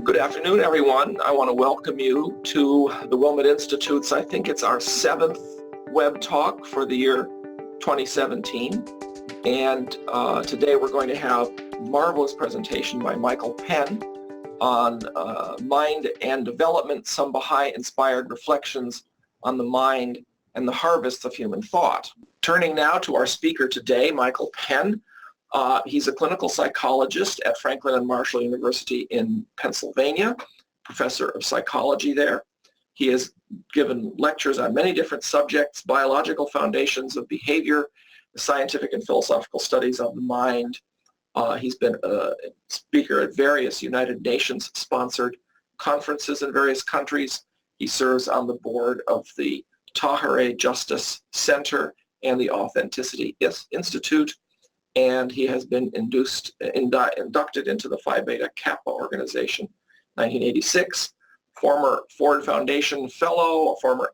Good afternoon, everyone. I want to welcome you to the Wilmot Institute's, I think it's our 7th web talk for the year 2017. And today we're going to have a marvelous presentation by Michael Penn on mind and development, some Baha'i-inspired reflections on the mind and the harvests of human thought. Turning now to our speaker today, Michael Penn. He's a clinical psychologist at Franklin and Marshall University in Pennsylvania, professor of psychology there. He has given lectures on many different subjects: biological foundations of behavior, the scientific and philosophical studies of the mind. He's been a speaker at various United Nations sponsored conferences in various countries. He serves on the board of the Tahirih Justice Center and the Authenticity Institute, and he has been inducted into the Phi Beta Kappa organization, 1986, former Ford Foundation Fellow, a former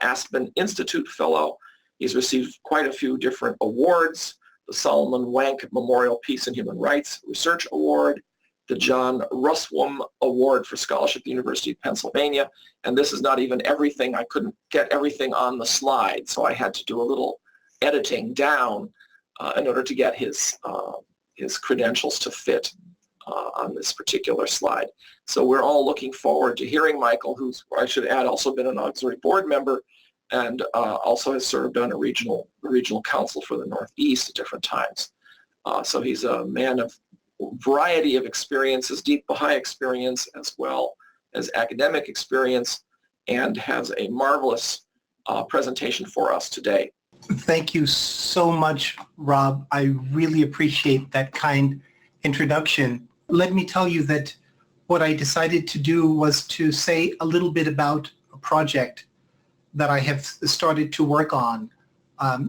Aspen Institute Fellow. He's received quite a few different awards: the Solomon Wank Memorial Peace and Human Rights Research Award, the John Russwurm Award for Scholarship at the University of Pennsylvania. And this is not even everything. I couldn't get everything on the slide, so I had to do a little editing down in order to get his credentials to fit on this particular slide. So we're all looking forward to hearing Michael, who's, I should add, also been an auxiliary board member and also has served on a regional council for the Northeast at different times. So he's a man of variety of experiences, deep Baha'i experience as well as academic experience, and has a marvelous presentation for us today. Thank you so much, Rob. I really appreciate that kind introduction. Let me tell you that what I decided to do was to say a little bit about a project that I have started to work on.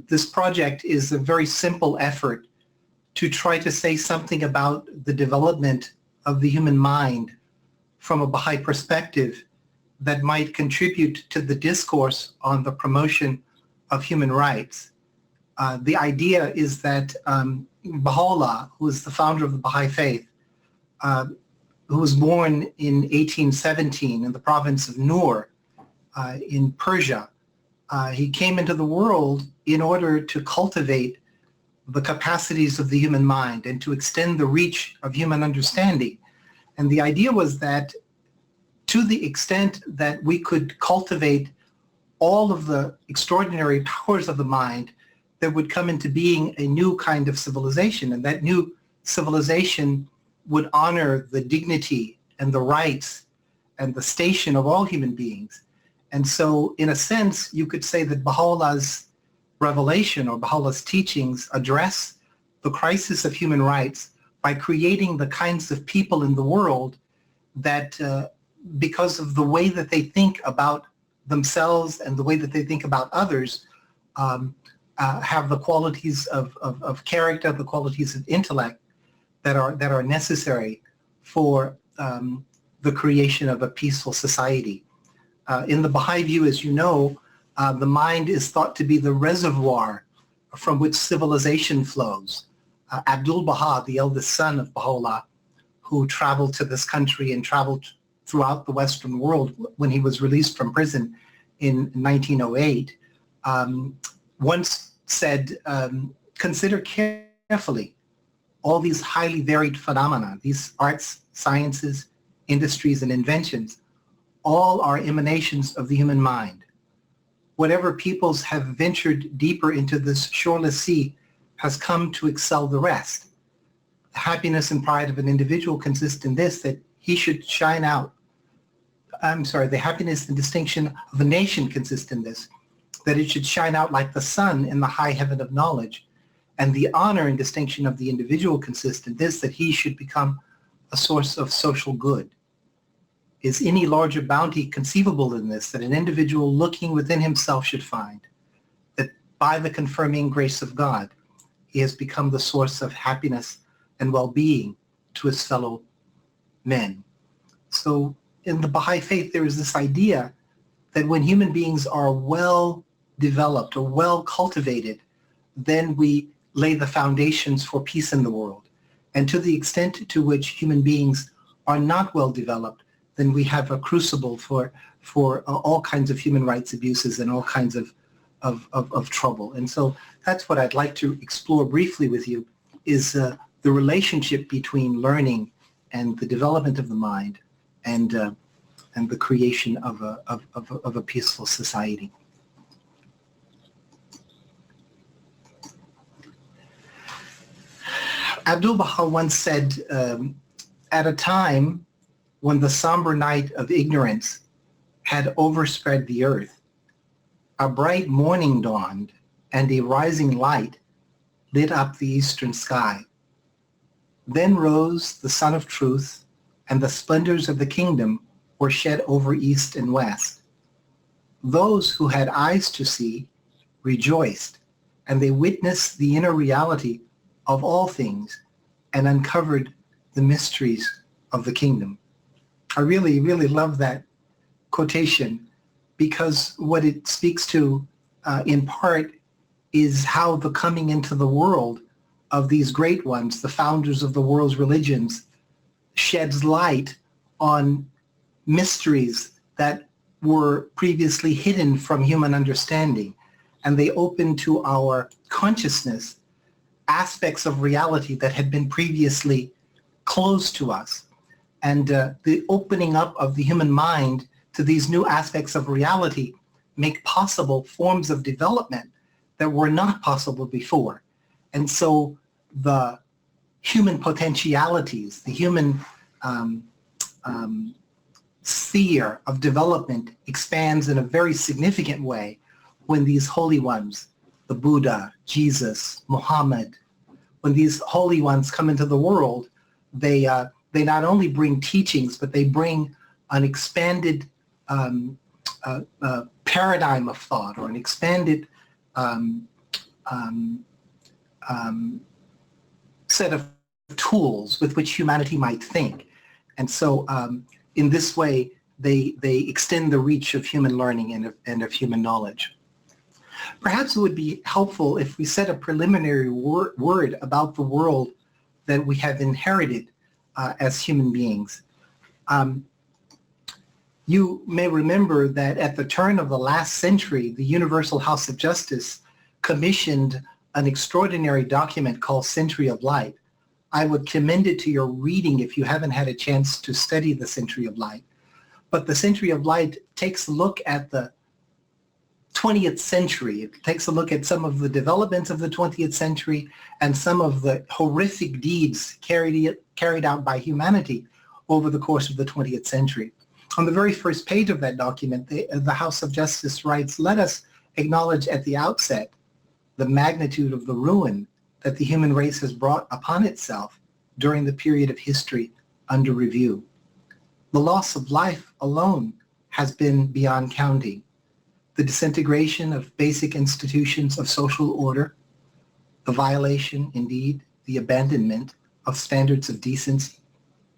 This project is a very simple effort to try to say something about the development of the human mind from a Baha'i perspective that might contribute to the discourse on the promotion of human rights. The idea is that Baha'u'llah, who is the founder of the Baha'i Faith, who was born in 1817 in the province of Nur in Persia, he came into the world in order to cultivate the capacities of the human mind and to extend the reach of human understanding. And the idea was that to the extent that we could cultivate all of the extraordinary powers of the mind, there would come into being a new kind of civilization, and that new civilization would honor the dignity and the rights and the station of all human beings. And so, in a sense, you could say that Baha'u'llah's revelation or Baha'u'llah's teachings address the crisis of human rights by creating the kinds of people in the world that, because of the way that they think about themselves and the way that they think about others, have the qualities of character, the qualities of intellect that are necessary for the creation of a peaceful society. In the Baha'i view, as you know, the mind is thought to be the reservoir from which civilization flows. Abdul Baha, the eldest son of Baha'u'llah, who traveled to this country and traveled throughout the Western world when he was released from prison in 1908, once said, consider carefully all these highly varied phenomena, these arts, sciences, industries, and inventions, all are emanations of the human mind. Whatever peoples have ventured deeper into this shoreless sea has come to excel the rest. The happiness and pride of an individual consist in this, that he should shine out. The happiness and distinction of a nation consist in this, that it should shine out like the sun in the high heaven of knowledge. And the honor and distinction of the individual consist in this, that he should become a source of social good. Is any larger bounty conceivable in this, that an individual looking within himself should find that by the confirming grace of God, he has become the source of happiness and well-being to his fellow men? So in the Baha'i Faith, there is this idea that when human beings are well developed or well cultivated, then we lay the foundations for peace in the world. And to the extent to which human beings are not well developed, then we have a crucible for all kinds of human rights abuses and all kinds of trouble. And so that's what I'd like to explore briefly with you, is the relationship between learning and the development of the mind and the creation of a peaceful society. Abdu'l-Baha once said, at a time when the somber night of ignorance had overspread the earth, a bright morning dawned, and a rising light lit up the eastern sky. Then rose the sun of truth, and the splendors of the kingdom were shed over east and west. Those who had eyes to see rejoiced, and they witnessed the inner reality of all things and uncovered the mysteries of the kingdom. I really, really love that quotation, because what it speaks to in part is how the coming into the world of these great ones, the founders of the world's religions, sheds light on mysteries that were previously hidden from human understanding. And they open to our consciousness aspects of reality that had been previously closed to us. And the opening up of the human mind to these new aspects of reality make possible forms of development that were not possible before. And so the human potentialities, the human sphere of development expands in a very significant way when these holy ones, the Buddha, Jesus, Muhammad, when these holy ones come into the world, they not only bring teachings, but they bring an expanded paradigm of thought, or an expanded set of tools with which humanity might think. And so in this way, they extend the reach of human learning and of human knowledge. Perhaps it would be helpful if we said a preliminary word about the world that we have inherited as human beings. You may remember that at the turn of the last century, the Universal House of Justice commissioned an extraordinary document called Century of Light. I would commend it to your reading if you haven't had a chance to study the Century of Light. But the Century of Light takes a look at the 20th century. It takes a look at some of the developments of the 20th century and some of the horrific deeds carried out by humanity over the course of the 20th century. On the very first page of that document, the House of Justice writes, "Let us acknowledge at the outset the magnitude of the ruin that the human race has brought upon itself during the period of history under review. The loss of life alone has been beyond counting. The disintegration of basic institutions of social order, the violation, indeed, the abandonment of standards of decency,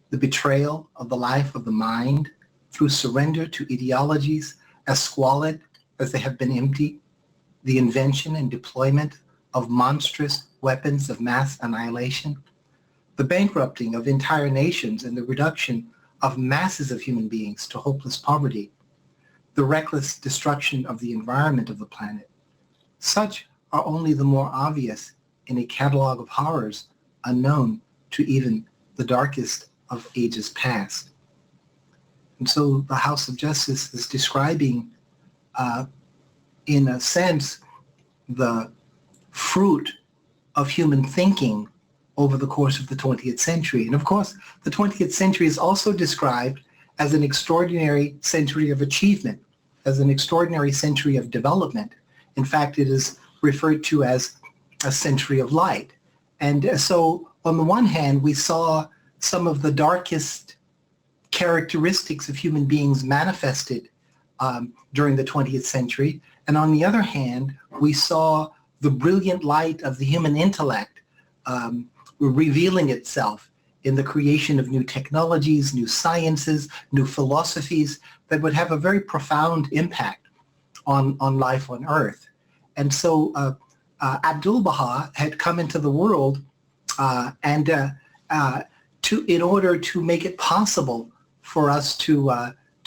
the betrayal of the life of the mind through surrender to ideologies as squalid as they have been empty, the invention and deployment of monstrous weapons of mass annihilation, the bankrupting of entire nations and the reduction of masses of human beings to hopeless poverty, the reckless destruction of the environment of the planet. Such are only the more obvious in a catalog of horrors unknown to even the darkest of ages past." And so the House of Justice is describing, in a sense, the fruit of human thinking over the course of the 20th century. And of course, the 20th century is also described as an extraordinary century of achievement, as an extraordinary century of development. In fact, it is referred to as a century of light. And so on the one hand, we saw some of the darkest characteristics of human beings manifested during the 20th century. And on the other hand, we saw the brilliant light of the human intellect revealing itself in the creation of new technologies, new sciences, new philosophies that would have a very profound impact on life on Earth. And so Abdu'l-Baha had come into the world and in order to make it possible for us to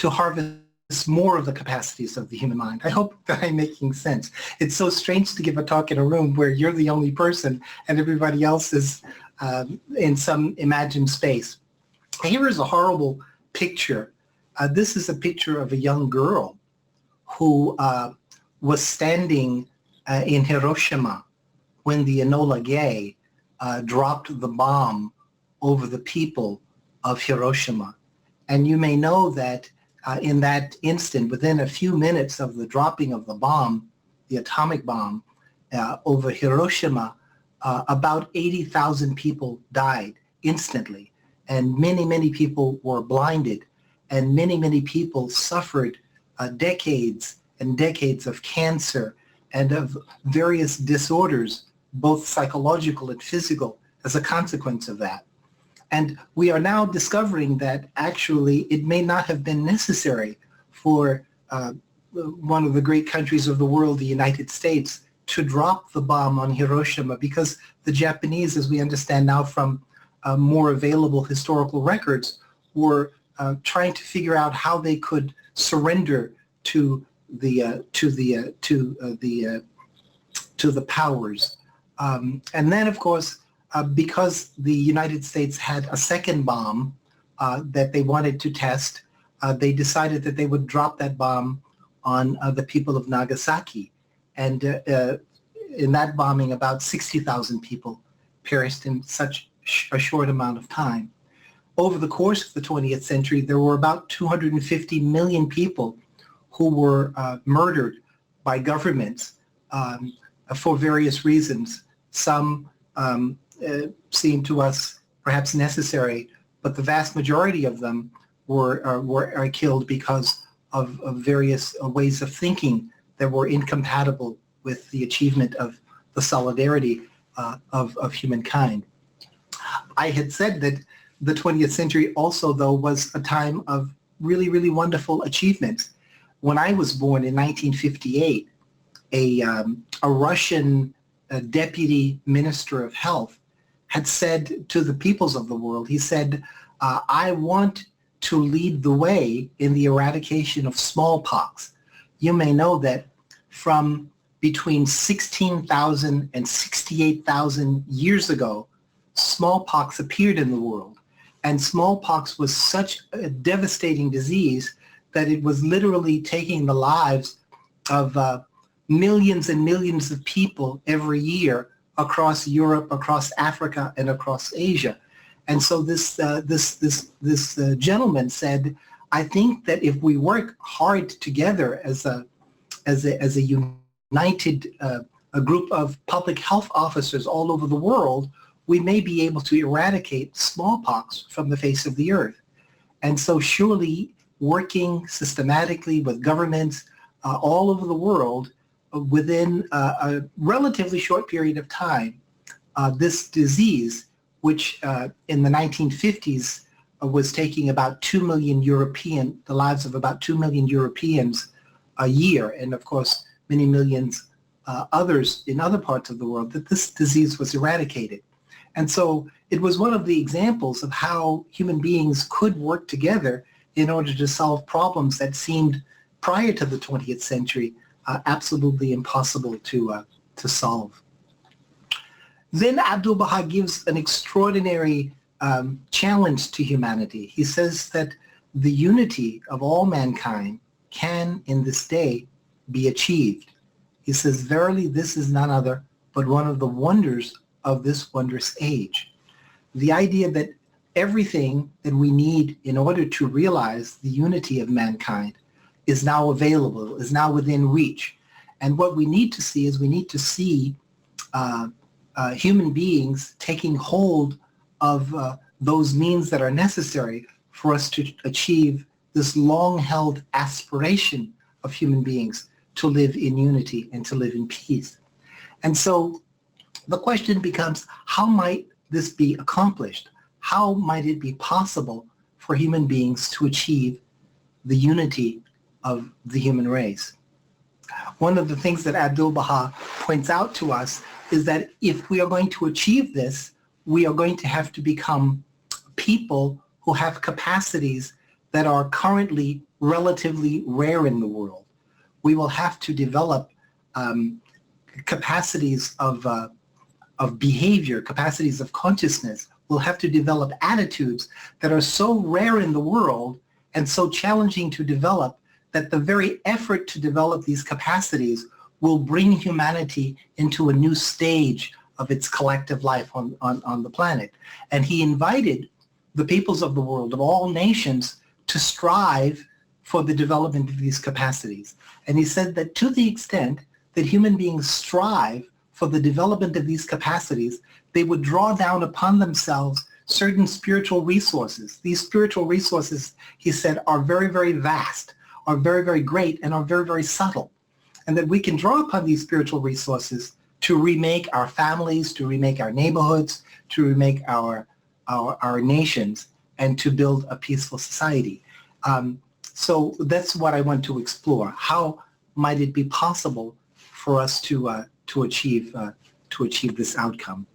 harvest more of the capacities of the human mind. I hope that I'm making sense. It's so strange to give a talk in a room where you're the only person and everybody else is in some imagined space. Here is a horrible picture. This is a picture of a young girl who was standing in Hiroshima when the Enola Gay dropped the bomb over the people of Hiroshima. And you may know that in that instant, within a few minutes of the dropping of the bomb, the atomic bomb, over Hiroshima, about 80,000 people died instantly. And many, many people were blinded. And many, many people suffered decades and decades of cancer and of various disorders, both psychological and physical, as a consequence of that. And we are now discovering that actually it may not have been necessary for one of the great countries of the world, the United States, to drop the bomb on Hiroshima, because the Japanese, as we understand now from more available historical records, were trying to figure out how they could surrender to the powers. And then, of course, because the United States had a second bomb that they wanted to test, they decided that they would drop that bomb on the people of Nagasaki. And in that bombing, about 60,000 people perished in such a short amount of time. Over the course of the 20th century, there were about 250 million people who were murdered by governments for various reasons. Some seemed to us perhaps necessary, but the vast majority of them were killed because of various ways of thinking that were incompatible with the achievement of the solidarity of humankind. I had said that the 20th century also, though, was a time of really, really wonderful achievements. When I was born in 1958, a Russian deputy minister of health had said to the peoples of the world, he said, I want to lead the way in the eradication of smallpox. You may know that from between 16,000 and 68,000 years ago, smallpox appeared in the world. And smallpox was such a devastating disease that it was literally taking the lives of millions and millions of people every year across Europe, across Africa, and across Asia. And so this gentleman said, I think that if we work hard together as a united a group of public health officers all over the world, we may be able to eradicate smallpox from the face of the earth. And so surely working systematically with governments all over the world within a relatively short period of time, this disease, which in the 1950s was taking about 2 million the lives of about 2 million Europeans a year, and of course many millions others in other parts of the world, that this disease was eradicated. And so it was one of the examples of how human beings could work together in order to solve problems that seemed prior to the 20th century absolutely impossible to solve. Then Abdu'l-Baha gives an extraordinary challenge to humanity. He says that the unity of all mankind can in this day be achieved. He says, verily, this is none other but one of the wonders of this wondrous age. The idea that everything that we need in order to realize the unity of mankind is now available, is now within reach. And what we need to see is we need to see human beings taking hold of those means that are necessary for us to achieve this long-held aspiration of human beings to live in unity and to live in peace. And so the question becomes, how might this be accomplished? How might it be possible for human beings to achieve the unity of the human race? One of the things that Abdu'l-Baha points out to us is that if we are going to achieve this, we are going to have to become people who have capacities that are currently relatively rare in the world. We will have to develop capacities of behavior, capacities of consciousness. We'll have to develop attitudes that are so rare in the world and so challenging to develop that the very effort to develop these capacities will bring humanity into a new stage of its collective life on the planet. And he invited the peoples of the world, of all nations, to strive for the development of these capacities. And he said that to the extent that human beings strive for the development of these capacities, they would draw down upon themselves certain spiritual resources. These spiritual resources, he said, are very, very vast, are very, very great, and are very, very subtle. And that we can draw upon these spiritual resources to remake our families, to remake our neighborhoods, to remake our nations, and to build a peaceful society. So that's what I want to explore. How might it be possible for us to achieve this outcome?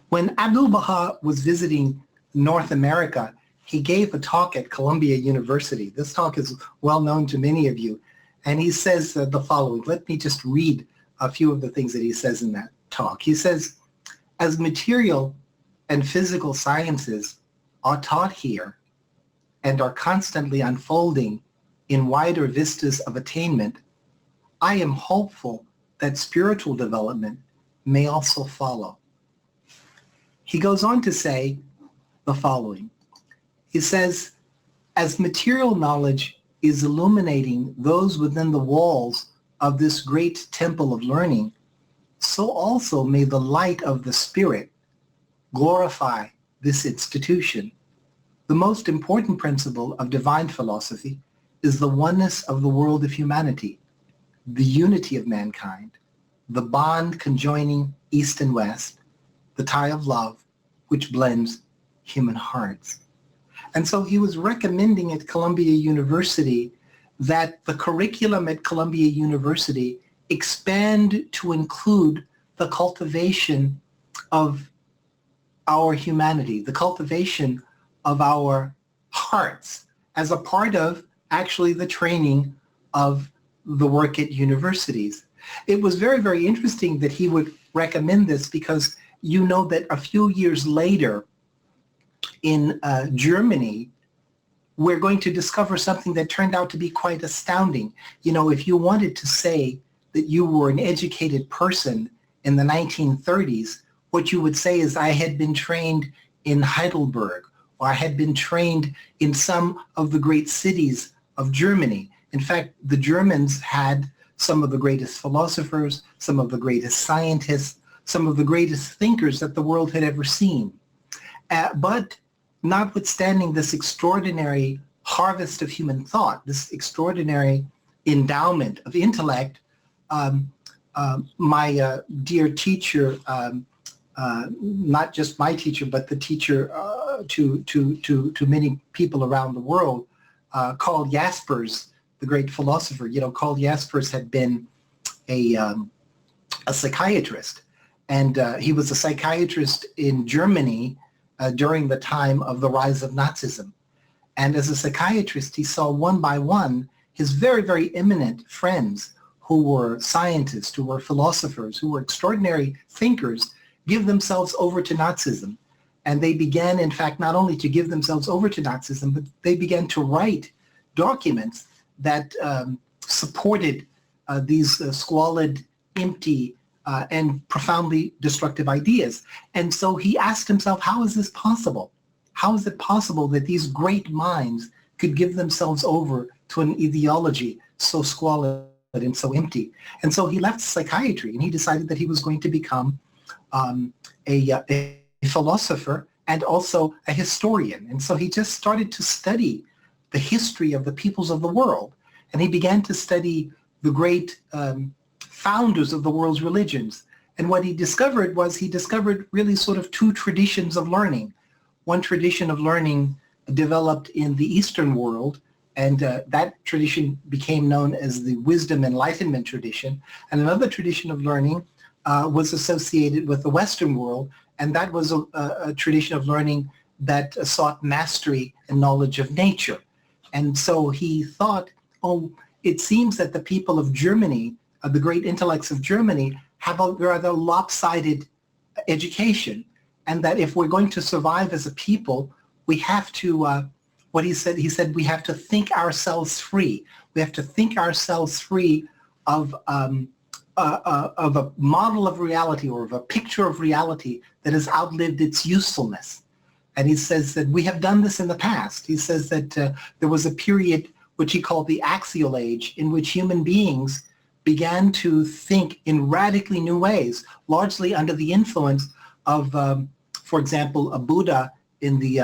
When Abdu'l-Baha was visiting North America, he gave a talk at Columbia University. This talk is well known to many of you. And he says the following. Let me just read a few of the things that he says in that talk. He says, as material and physical sciences are taught here and are constantly unfolding in wider vistas of attainment, I am hopeful that spiritual development may also follow. He goes on to say the following. He says, as material knowledge is illuminating those within the walls of this great temple of learning, so also may the light of the Spirit glorify this institution. The most important principle of divine philosophy is the oneness of the world of humanity, the unity of mankind, the bond conjoining East and West, the tie of love which blends human hearts. And so he was recommending at Columbia University that the curriculum at Columbia University expand to include the cultivation of our humanity, the cultivation of our hearts as a part of actually the training of the work at universities. It was very, very interesting that he would recommend this because you know that a few years later in Germany, we're going to discover something that turned out to be quite astounding. You know, if you wanted to say that you were an educated person in the 1930s, what you would say is, I had been trained in Heidelberg, or I had been trained in some of the great cities of Germany. In fact, the Germans had some of the greatest philosophers, some of the greatest scientists, some of the greatest thinkers that the world had ever seen. But notwithstanding this extraordinary harvest of human thought, this extraordinary endowment of intellect, my dear teacher, not just my teacher, but the teacher to many people around the world, Karl Jaspers, the great philosopher. You know, Karl Jaspers had been a psychiatrist, and he was a psychiatrist in Germany during the time of the rise of Nazism. And as a psychiatrist, he saw one by one his very, very eminent friends who were scientists, who were philosophers, who were extraordinary thinkers, give themselves over to Nazism. And they began, in fact, not only to give themselves over to Nazism, but they began to write documents that supported these squalid, empty, and profoundly destructive ideas. And so he asked himself, how is this possible? How is it possible that these great minds could give themselves over to an ideology so squalid and so empty? And so he left psychiatry, and he decided that he was going to become a philosopher and also a historian. And so he just started to study the history of the peoples of the world. And he began to study the great founders of the world's religions. And what he discovered was he discovered really sort of two traditions of learning. One tradition of learning developed in the Eastern world, and that tradition became known as the wisdom enlightenment tradition. And another tradition of learning was associated with the Western world, and that was a tradition of learning that sought mastery and knowledge of nature. And so he thought, oh, it seems that the people of Germany, the great intellects of Germany, have a rather lopsided education, and that if we're going to survive as a people, we have to, what he said, we have to think ourselves free. We have to think ourselves free of a model of reality or of a picture of reality that has outlived its usefulness. And he says that we have done this in the past. He says that there was a period which he called the axial age, in which human beings began to think in radically new ways, largely under the influence of, for example, a Buddha in the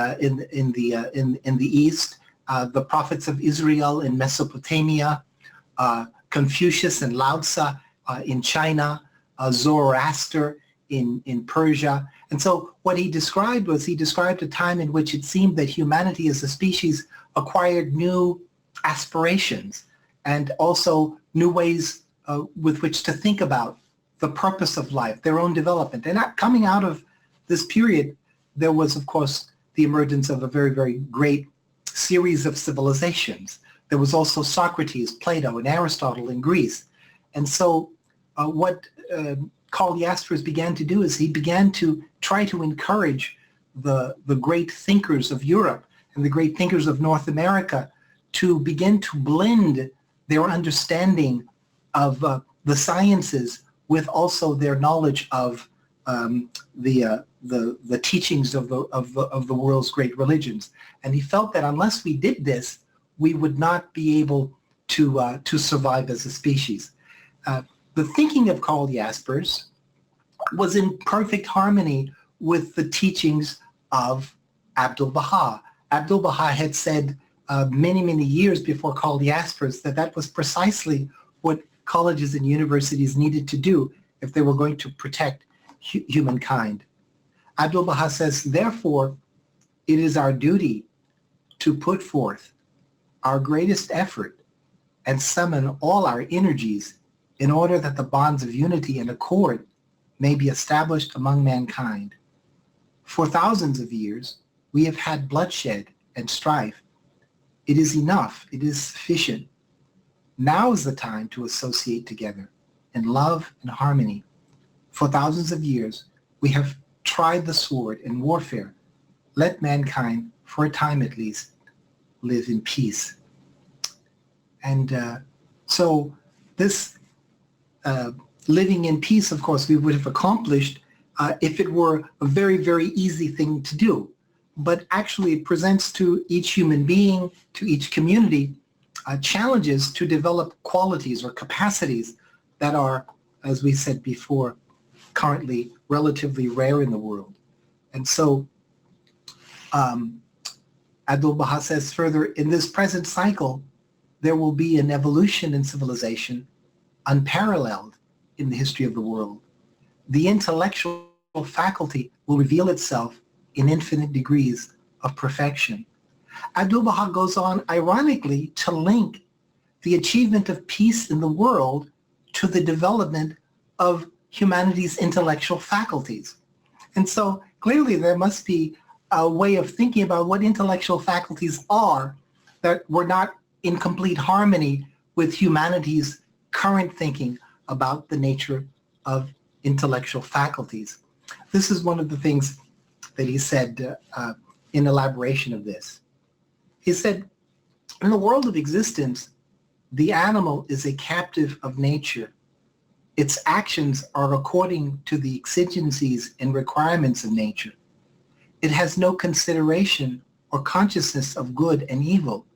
East, the prophets of Israel in Mesopotamia, Confucius and Lao Tzu in China, Zoroaster in Persia. And so what he described a time in which it seemed that humanity as a species acquired new aspirations and also new ways with which to think about the purpose of life, their own development. And coming out of this period, there was, of course, the emergence of a very, very great series of civilizations. There was also Socrates, Plato, and Aristotle in Greece. And so what Karl Jaspers began to do is he began to try to encourage the great thinkers of Europe and the great thinkers of North America to begin to blend their understanding of the sciences with also their knowledge of the teachings of the world's great religions. And he felt that unless we did this, we would not be able to survive as a species. The thinking of Karl Jaspers was in perfect harmony with the teachings of Abdu'l-Baha. Abdu'l-Baha had said many, many years before Karl Jaspers that was precisely what colleges and universities needed to do if they were going to protect humankind. Abdu'l-Baha says, therefore, it is our duty to put forth our greatest effort and summon all our energies in order that the bonds of unity and accord may be established among mankind. For thousands of years, we have had bloodshed and strife. It is enough. It is sufficient. Now is the time to associate together in love and harmony. For thousands of years, we have tried the sword in warfare. Let mankind, for a time at least, live in peace. And so this living in peace, of course, we would have accomplished if it were a very, very easy thing to do. But actually it presents to each human being, to each community, challenges to develop qualities or capacities that are, as we said before, currently relatively rare in the world. And so Abdu'l-Baha says further, in this present cycle, there will be an evolution in civilization unparalleled in the history of the world. The intellectual faculty will reveal itself in infinite degrees of perfection. Abdu'l-Baha goes on, ironically, to link the achievement of peace in the world to the development of humanity's intellectual faculties. And so clearly there must be a way of thinking about what intellectual faculties are that were not in complete harmony with humanity's current thinking about the nature of intellectual faculties. This is one of the things that he said in elaboration of this. He said, in the world of existence, the animal is a captive of nature. Its actions are according to the exigencies and requirements of nature. It has no consideration or consciousness of good and evil.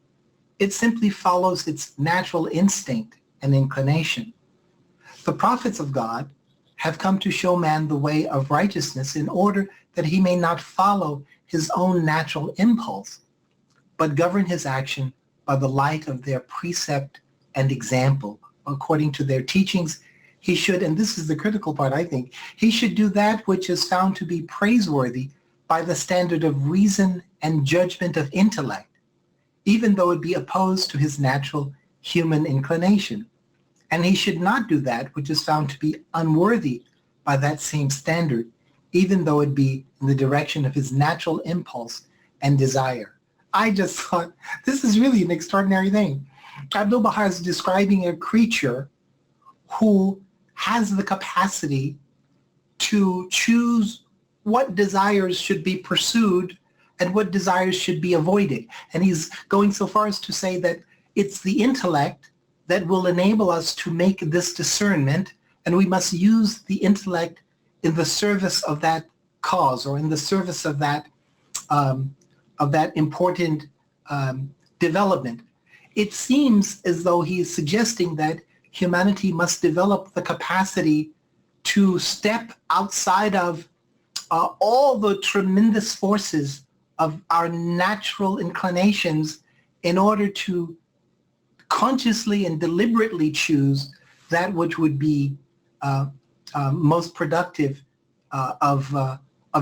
It simply follows its natural instinct and inclination. The prophets of God have come to show man the way of righteousness in order that he may not follow his own natural impulse, but govern his action by the light of their precept and example. According to their teachings, he should, and this is the critical part, I think, he should do that which is found to be praiseworthy by the standard of reason and judgment of intellect, even though it be opposed to his natural human inclination. And he should not do that which is found to be unworthy by that same standard, even though it be in the direction of his natural impulse and desire. I just thought, this is really an extraordinary thing. Abdu'l-Baha is describing a creature who has the capacity to choose what desires should be pursued and what desires should be avoided. And he's going so far as to say that it's the intellect that will enable us to make this discernment, and we must use the intellect in the service of that cause, or in the service of that important development. It seems as though he is suggesting that humanity must develop the capacity to step outside of all the tremendous forces of our natural inclinations in order to consciously and deliberately choose that which would be most productive of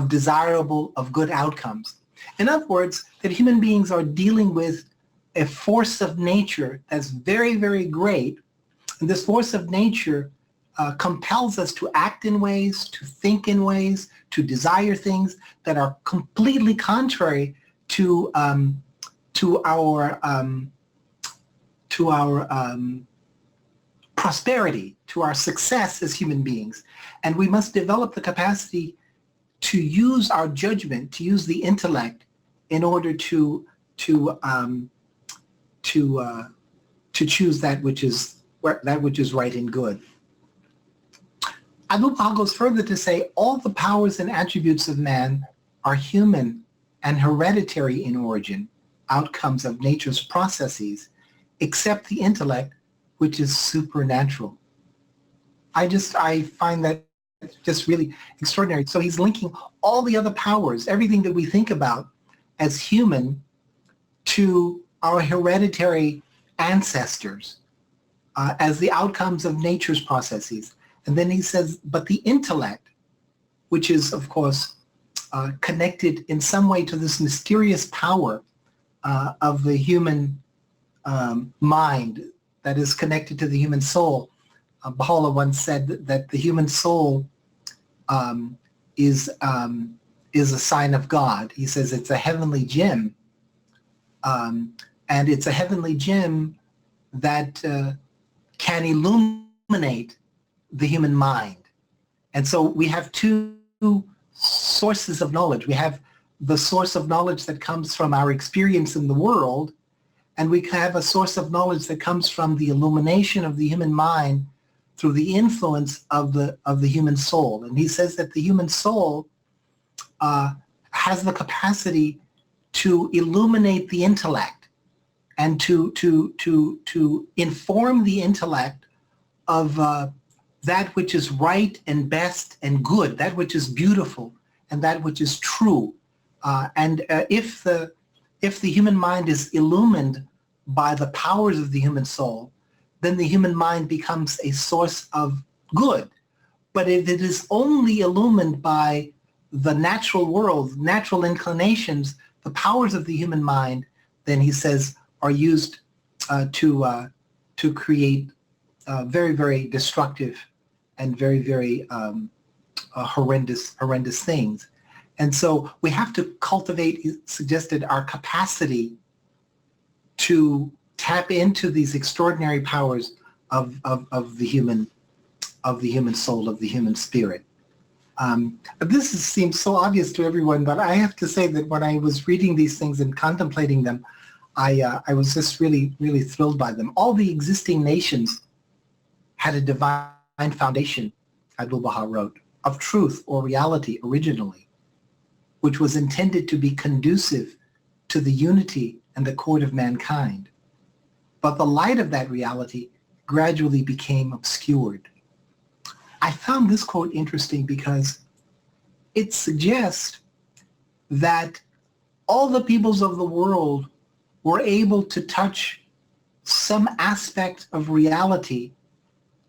desirable, of good outcomes. In other words, that human beings are dealing with a force of nature that's very, very great. And this force of nature compels us to act in ways, to think in ways, to desire things that are completely contrary to our prosperity, to our success as human beings. And we must develop the capacity to use our judgment, to use the intellect in order to choose that which is right and good. Abdu'l-Baha goes further to say all the powers and attributes of man are human and hereditary in origin, outcomes of nature's processes, except the intellect, which is supernatural. I find that just really extraordinary. So he's linking all the other powers, everything that we think about as human, to our hereditary ancestors as the outcomes of nature's processes. And then he says, but the intellect, which is, of course, connected in some way to this mysterious power of the human mind that is connected to the human soul. Baha'u'llah once said that the human soul is a sign of God. He says it's a heavenly gem, and it's a heavenly gem that can illuminate the human mind. And so we have two sources of knowledge. We have the source of knowledge that comes from our experience in the world, and we have a source of knowledge that comes from the illumination of the human mind through the influence of the human soul. And he says that the human soul has the capacity to illuminate the intellect and to inform the intellect of that which is right and best and good, that which is beautiful and that which is true. If the human mind is illumined by the powers of the human soul, then the human mind becomes a source of good. But if it is only illumined by the natural world, natural inclinations, the powers of the human mind, then he says are used to create very, very destructive and very, very horrendous things. And so we have to cultivate, he suggested, our capacity to tap into these extraordinary powers of the human soul, of the human spirit. Seems so obvious to everyone, but I have to say that when I was reading these things and contemplating them, I was just really, really thrilled by them. All the existing nations had a divine foundation, Abdu'l-Baha wrote, of truth or reality originally, which was intended to be conducive to the unity and accord of mankind. But the light of that reality gradually became obscured. I found this quote interesting because it suggests that all the peoples of the world were able to touch some aspect of reality.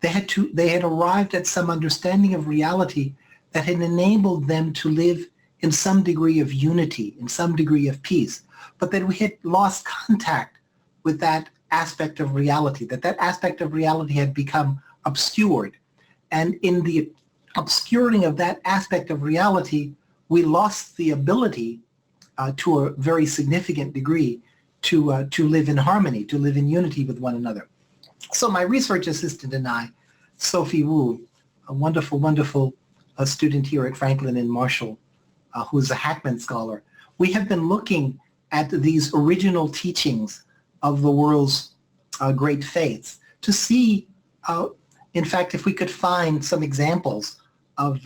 They had arrived at some understanding of reality that had enabled them to live in some degree of unity, in some degree of peace, but that we had lost contact with that aspect of reality, that aspect of reality had become obscured. And in the obscuring of that aspect of reality, we lost the ability to a very significant degree to live in harmony, to live in unity with one another. So my research assistant and I, Sophie Wu, a wonderful, wonderful student here at Franklin and Marshall, who is a Hackman scholar, we have been looking at these original teachings of the world's great faiths to see, in fact, if we could find some examples of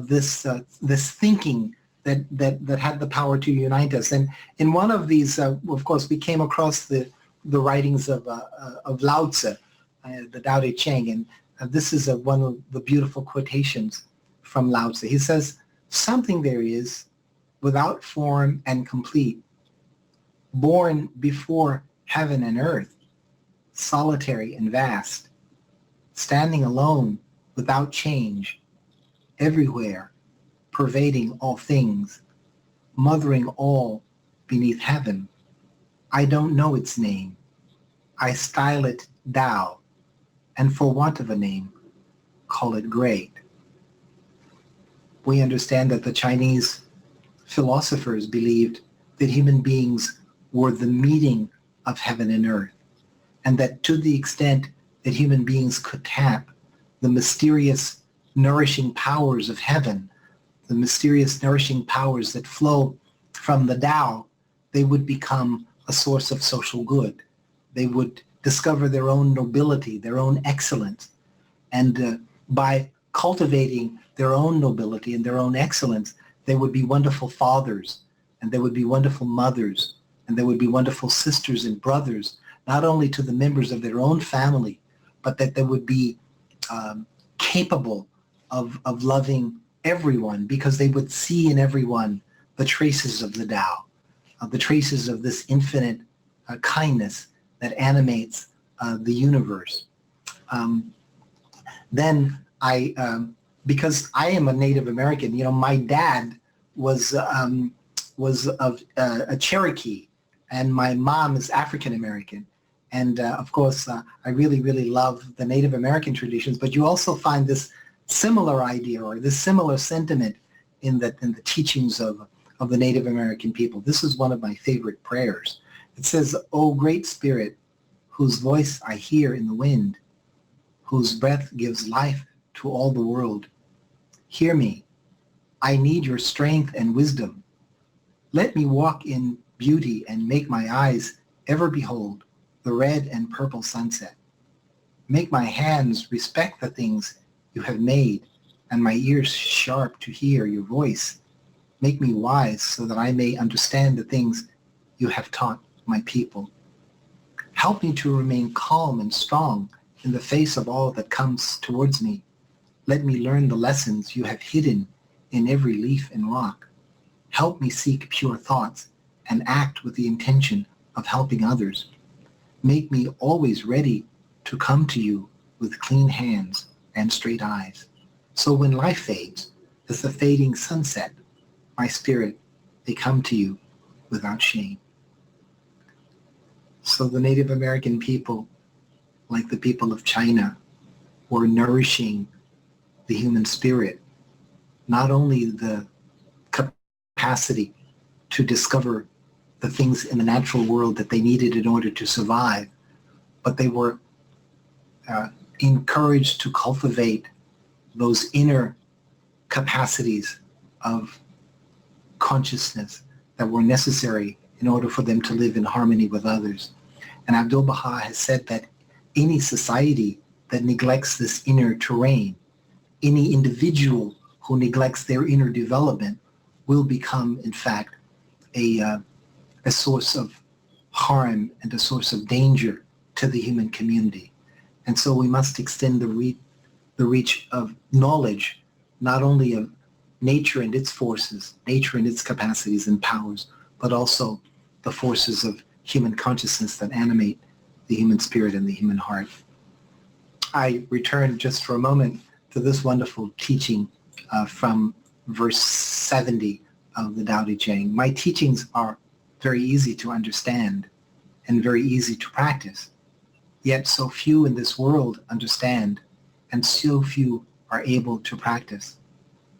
this thinking that had the power to unite us. And in one of these, of course, we came across the writings of Lao Tzu, the Tao Te Ching, and this is one of the beautiful quotations from Lao Tzu. He says, "Something there is, without form and complete, born before heaven and earth, solitary and vast, standing alone without change, everywhere, pervading all things, mothering all beneath heaven. I don't know its name. I style it Tao, and for want of a name, call it great." We understand that the Chinese philosophers believed that human beings were the meeting of heaven and earth, and that to the extent that human beings could tap the mysterious nourishing powers of heaven, the mysterious nourishing powers that flow from the Tao, they would become a source of social good. They would discover their own nobility, their own excellence. And by cultivating their own nobility and their own excellence, they would be wonderful fathers, and they would be wonderful mothers, and they would be wonderful sisters and brothers, not only to the members of their own family, but that they would be capable of loving everyone, because they would see in everyone the traces of the Tao, the traces of this infinite kindness that animates the universe. Then because I am a Native American, my dad was of a Cherokee, and my mom is African American. And of course, I really, really love the Native American traditions, but you also find this similar idea or this similar sentiment in the teachings of the Native American people. This is one of my favorite prayers. It says, "O great spirit, whose voice I hear in the wind, whose breath gives life to all the world, hear me. I need your strength and wisdom. Let me walk in beauty and make my eyes ever behold the red and purple sunset. Make my hands respect the things you have made, and my ears sharp to hear your voice. Make me wise so that I may understand the things you have taught my people. Help me to remain calm and strong in the face of all that comes towards me. Let me learn the lessons you have hidden in every leaf and rock. Help me seek pure thoughts and act with the intention of helping others. Make me always ready to come to you with clean hands and straight eyes. So when life fades, as the fading sunset, my spirit may come to you without shame." So the Native American people, like the people of China, were nourishing the human spirit, not only the capacity to discover the things in the natural world that they needed in order to survive, but they were encouraged to cultivate those inner capacities of consciousness that were necessary in order for them to live in harmony with others. And Abdu'l-Baha has said that any society that neglects this inner terrain, any individual who neglects their inner development, will become, in fact, a source of harm and a source of danger to the human community. And so we must extend the reach of knowledge, not only of nature and its forces, nature and its capacities and powers, but also the forces of human consciousness that animate the human spirit and the human heart. I return just for a moment to this wonderful teaching from verse 70 of the Tao Te Ching. My teachings are very easy to understand and very easy to practice, yet so few in this world understand and so few are able to practice.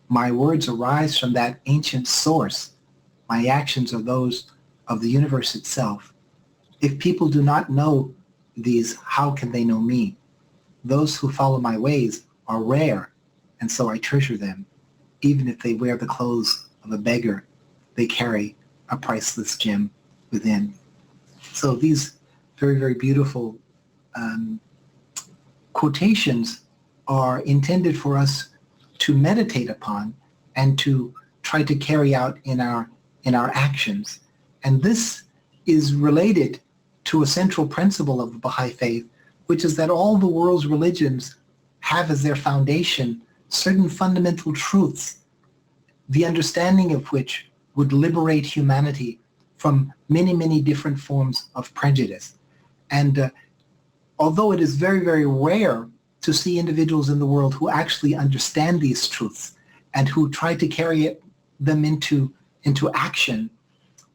My words arise from that ancient source My actions are those of the universe itself. If people do not know these, how can they know me? Those who follow my ways are rare, and so I treasure them. Even if they wear the clothes of a beggar, they carry a priceless gem within. So these very, very beautiful quotations are intended for us to meditate upon and to try to carry out in our actions. And this is related to a central principle of the Baha'i Faith, which is that all the world's religions have as their foundation certain fundamental truths, the understanding of which would liberate humanity from many, many different forms of prejudice. And although it is very, very rare to see individuals in the world who actually understand these truths and who try to carry them into action,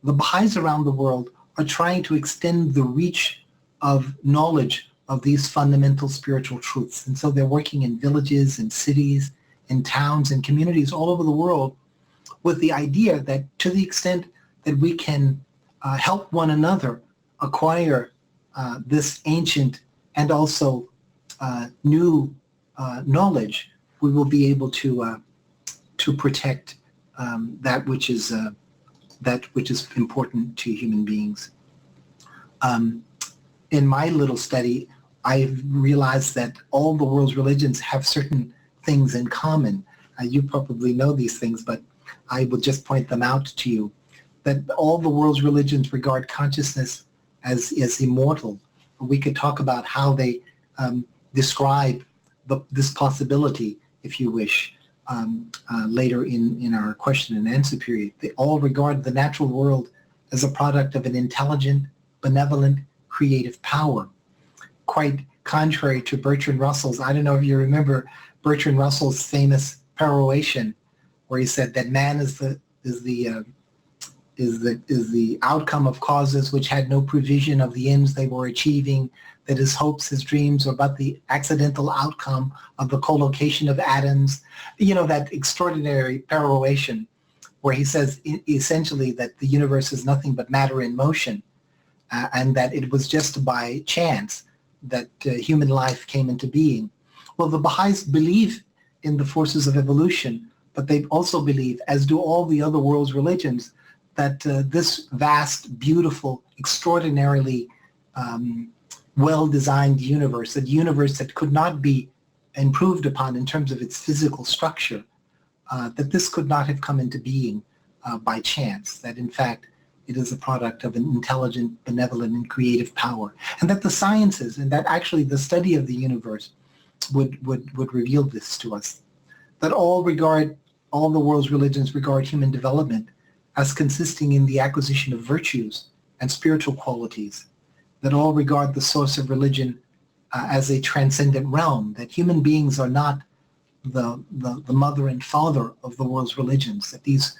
the Baha'is around the world are trying to extend the reach of knowledge of these fundamental spiritual truths. And so they're working in villages, in cities, in towns, and communities all over the world with the idea that to the extent that we can help one another acquire this ancient and also new knowledge, we will be able to protect that which is important to human beings. In my little study, I've realized that all the world's religions have certain things in common. You probably know these things, but I will just point them out to you. That all the world's religions regard consciousness as immortal. We could talk about how they describe this possibility, if you wish, later in our question and answer period. They all regard the natural world as a product of an intelligent, benevolent, creative power. Quite contrary to Bertrand Russell's, I don't know if you remember Bertrand Russell's famous peroration, where he said that man is the outcome of causes which had no prevision of the ends they were achieving, that his hopes, his dreams are but the accidental outcome of the collocation of atoms. You know, that extraordinary peroration where he says essentially that the universe is nothing but matter in motion, and that it was just by chance that human life came into being. Well, the Baha'is believe in the forces of evolution, but they also believe, as do all the other world's religions, that this vast, beautiful, extraordinarily well-designed universe, a universe that could not be improved upon in terms of its physical structure, that this could not have come into being by chance, that in fact it is a product of an intelligent, benevolent, and creative power, and that the sciences, and that actually the study of the universe would reveal this to us, that all the world's religions regard human development as consisting in the acquisition of virtues and spiritual qualities, that all regard the source of religion as a transcendent realm, that human beings are not the mother and father of the world's religions, that these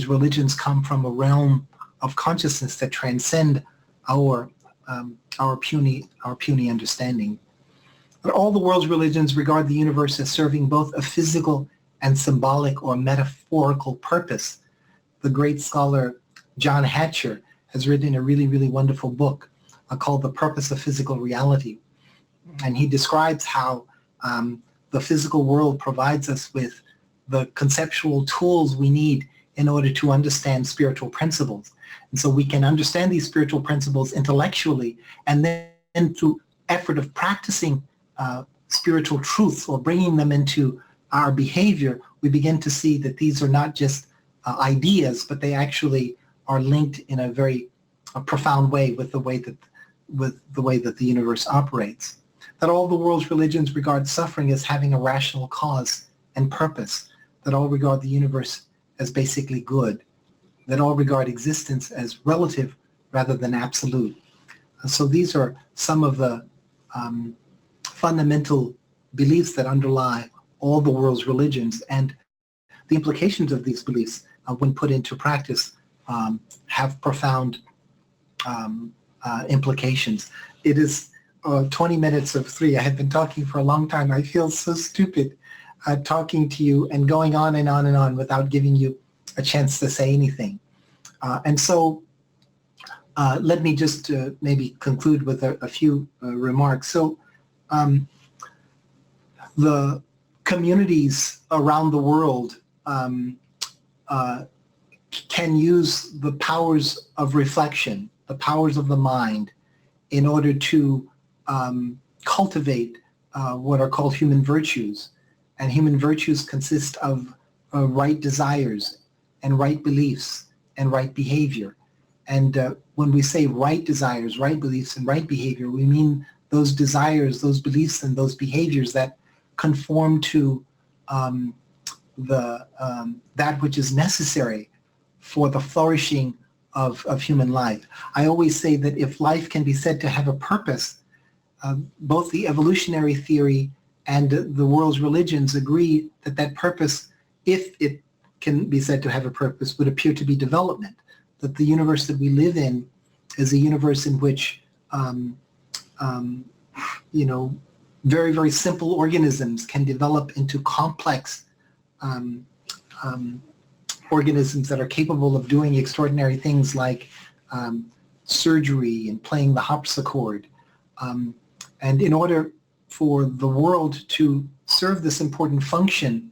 religions come from a realm of consciousness that transcend our puny understanding. But all the world's religions regard the universe as serving both a physical and symbolic or metaphorical purpose. The great scholar John Hatcher has written a really, really wonderful book called The Purpose of Physical Reality. And he describes how the physical world provides us with the conceptual tools we need in order to understand spiritual principles. And so we can understand these spiritual principles intellectually, and then through effort of practicing spiritual truths or bringing them into our behavior, we begin to see that these are not just ideas, but they actually are linked in a very profound way with the way that the universe operates. That all the world's religions regard suffering as having a rational cause and purpose, that all regard the universe as basically good, that all regard existence as relative rather than absolute. So these are some of the fundamental beliefs that underlie all the world's religions, and the implications of these beliefs when put into practice have profound implications. It is 20 minutes of 3. I have been talking for a long time. I feel so stupid talking to you and going on and on and on without giving you a chance to say anything. And so let me just maybe conclude with a few remarks. So the communities around the world can use the powers of reflection, the powers of the mind, in order to cultivate what are called human virtues. And human virtues consist of right desires and right beliefs and right behavior. And when we say right desires, right beliefs, and right behavior, we mean those desires, those beliefs, and those behaviors that conform to that which is necessary for the flourishing of human life. I always say that if life can be said to have a purpose, both the evolutionary theory and the world's religions agree that that purpose, if it can be said to have a purpose, would appear to be development. That the universe that we live in is a universe in which, very, very simple organisms can develop into complex organisms that are capable of doing extraordinary things like surgery and playing the harpsichord. And in order for the world to serve this important function,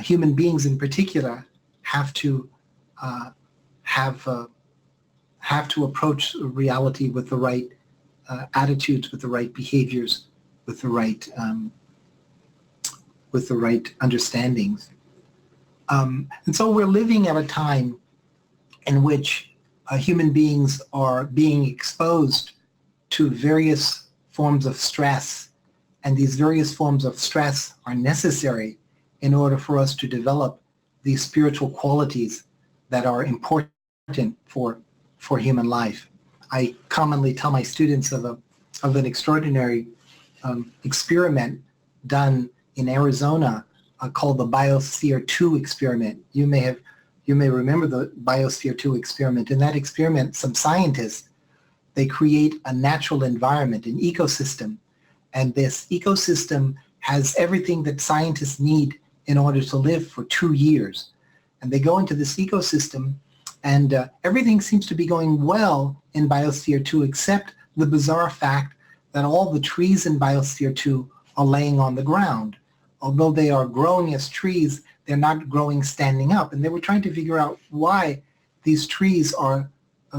human beings in particular have to approach reality with the right attitudes, with the right behaviors, with the right understandings. And so we're living at a time in which human beings are being exposed to various forms of stress, and these various forms of stress are necessary in order for us to develop these spiritual qualities that are important for human life. I commonly tell my students of an extraordinary experiment done in Arizona called the Biosphere 2 experiment. You may remember the Biosphere 2 experiment. In that experiment, some scientists, they create a natural environment, an ecosystem, and this ecosystem has everything that scientists need in order to live for 2 years. And they go into this ecosystem, and everything seems to be going well in Biosphere 2, except the bizarre fact that all the trees in Biosphere 2 are laying on the ground. Although they are growing as trees, they're not growing standing up. And they were trying to figure out why these trees are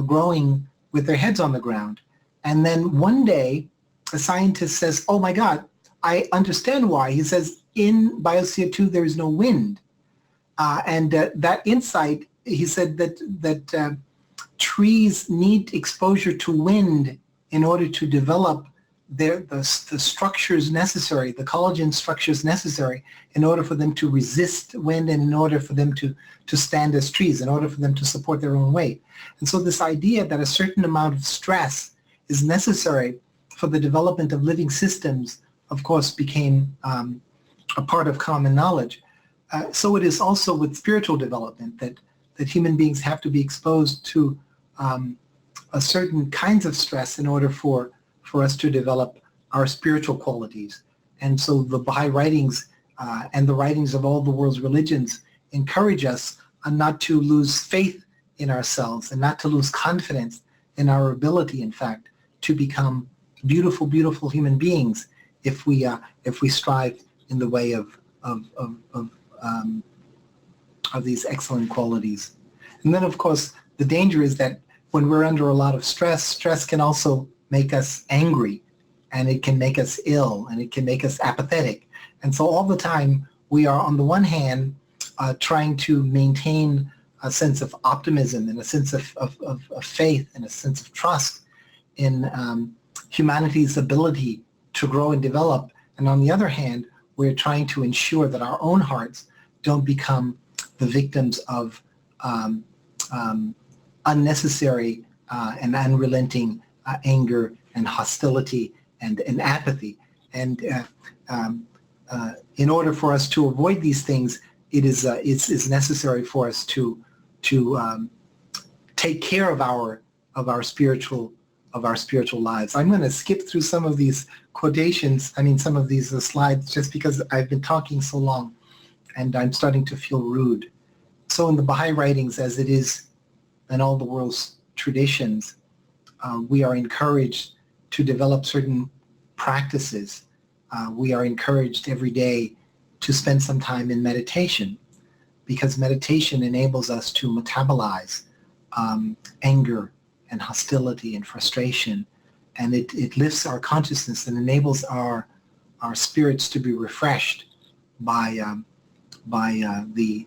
growing with their heads on the ground. And then one day, a scientist says, oh my God, I understand why. He says, in Biosphere 2, there is no wind. And that insight, he said that trees need exposure to wind in order to develop the structures necessary, the collagen structures necessary in order for them to resist wind and in order for them to stand as trees, in order for them to support their own weight. And so this idea that a certain amount of stress is necessary for the development of living systems, of course, became a part of common knowledge. So it is also with spiritual development that human beings have to be exposed to a certain kinds of stress in order for us to develop our spiritual qualities. And so the Baha'i writings and the writings of all the world's religions encourage us not to lose faith in ourselves and not to lose confidence in our ability, in fact, to become beautiful, beautiful human beings if we strive in the way of these excellent qualities. And then, of course, the danger is that when we're under a lot of stress, stress can also make us angry, and it can make us ill, and it can make us apathetic. And so all the time we are, on the one hand, trying to maintain a sense of optimism and a sense of faith and a sense of trust in humanity's ability to grow and develop. And on the other hand, we're trying to ensure that our own hearts don't become the victims of unnecessary and unrelenting anger and hostility and apathy. And in order for us to avoid these things, it's necessary for us to take care of our spiritual lives. I'm going to skip through some of these quotations, some of these slides, just because I've been talking so long and I'm starting to feel rude. So in the Baha'i writings, as it is in all the world's traditions, we are encouraged to develop certain practices. We are encouraged every day to spend some time in meditation, because meditation enables us to metabolize anger and hostility and frustration, and it lifts our consciousness and enables our spirits to be refreshed by the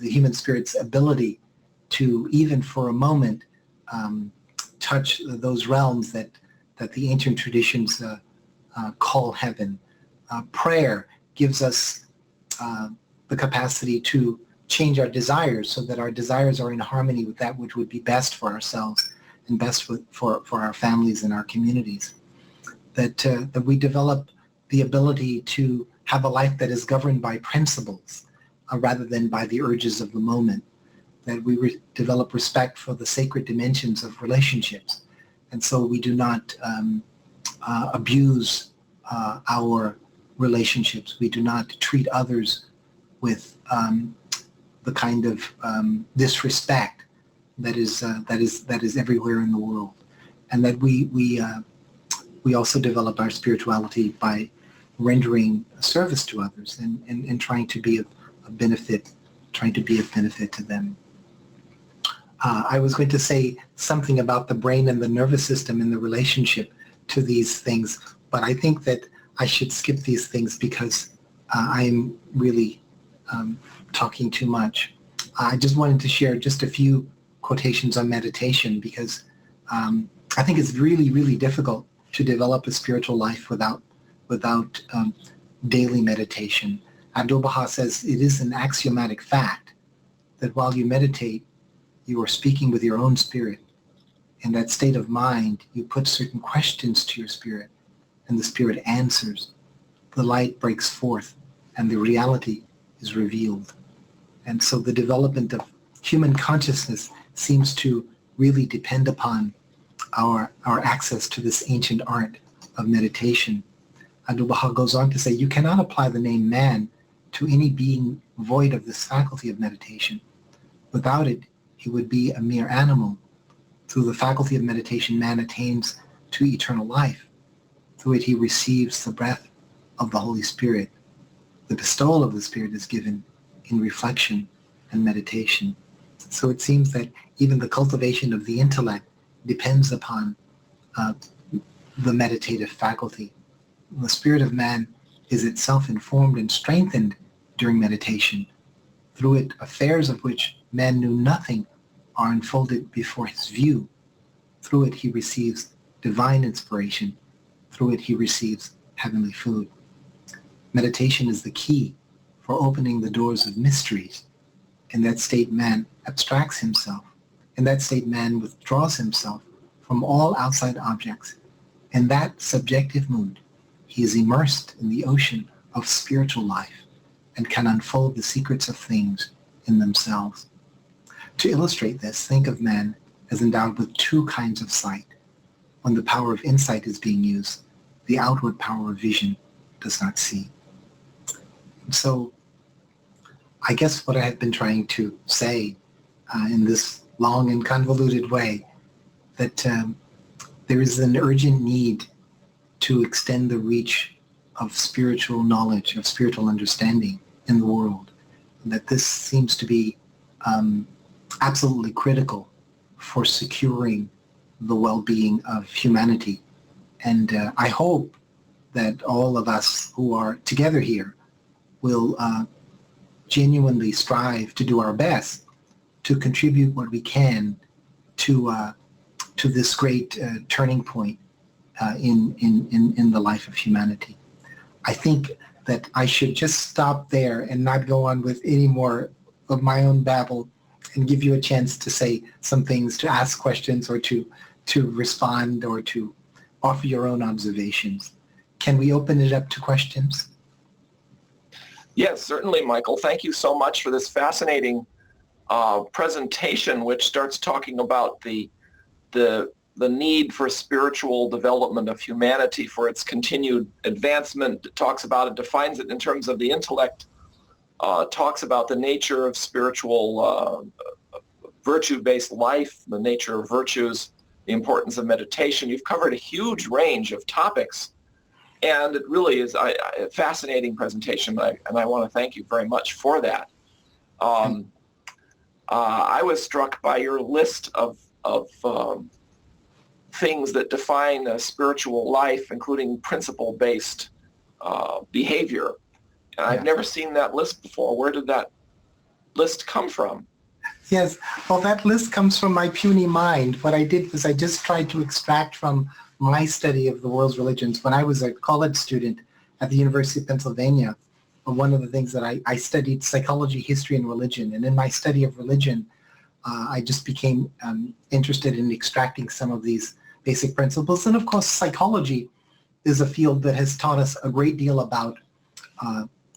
human spirit's ability to, even for a moment, touch those realms that the ancient traditions call heaven. Prayer gives us the capacity to change our desires so that our desires are in harmony with that which would be best for ourselves and best for our families and our communities. That we develop the ability to have a life that is governed by principles rather than by the urges of the moment. That we develop respect for the sacred dimensions of relationships. And so we do not abuse our relationships. We do not treat others with the kind of disrespect that is everywhere in the world. And that we also develop our spirituality by rendering service to others and trying to be of benefit to them. I was going to say something about the brain and the nervous system and the relationship to these things, but I think that I should skip these things because I'm really talking too much. I just wanted to share just a few quotations on meditation because I think it's really, really difficult to develop a spiritual life without daily meditation. Abdu'l-Baha says it is an axiomatic fact that while you meditate, you are speaking with your own spirit. In that state of mind, you put certain questions to your spirit, and the spirit answers. The light breaks forth, and the reality is revealed. And so the development of human consciousness seems to really depend upon our access to this ancient art of meditation. Abdu'l-Baha goes on to say, you cannot apply the name man to any being void of this faculty of meditation. Without it, he would be a mere animal. Through the faculty of meditation, man attains to eternal life. Through it, he receives the breath of the Holy Spirit. The bestowal of the Spirit is given in reflection and meditation. So it seems that even the cultivation of the intellect depends upon the meditative faculty. The spirit of man is itself informed and strengthened during meditation. Through it, affairs of which man knew nothing are unfolded before his view. Through it, he receives divine inspiration. Through it, he receives heavenly food. Meditation is the key for opening the doors of mysteries. In that state, man abstracts himself. In that state, man withdraws himself from all outside objects. In that subjective mood, he is immersed in the ocean of spiritual life and can unfold the secrets of things in themselves. To illustrate this, think of man as endowed with two kinds of sight. When the power of insight is being used, the outward power of vision does not see. So I guess what I have been trying to say in this long and convoluted way, that there is an urgent need to extend the reach of spiritual knowledge, of spiritual understanding in the world. And that this seems to be absolutely critical for securing the well-being of humanity. And I hope that all of us who are together here will genuinely strive to do our best to contribute what we can to this great turning point in the life of humanity. I think that I should just stop there and not go on with any more of my own babble and give you a chance to say some things, to ask questions or to respond or to offer your own observations. Can we open it up to questions? Yes, certainly, Michael. Thank you so much for this fascinating presentation, which starts talking about the need for spiritual development of humanity for its continued advancement. It talks about it, defines it in terms of the intellect, talks about the nature of spiritual virtue-based life, the nature of virtues, the importance of meditation. You've covered a huge range of topics, and it really is a fascinating presentation, and I want to thank you very much for that. I was struck by your list of things that define a spiritual life, including principle-based behavior. And I've never seen that list before. Where did that list come from? Yes, well, that list comes from my puny mind. What I did was I just tried to extract from my study of the world's religions. When I was a college student at the University of Pennsylvania, one of the things that I studied psychology, history, and religion. And in my study of religion, I just became interested in extracting some of these basic principles. And of course, psychology is a field that has taught us a great deal about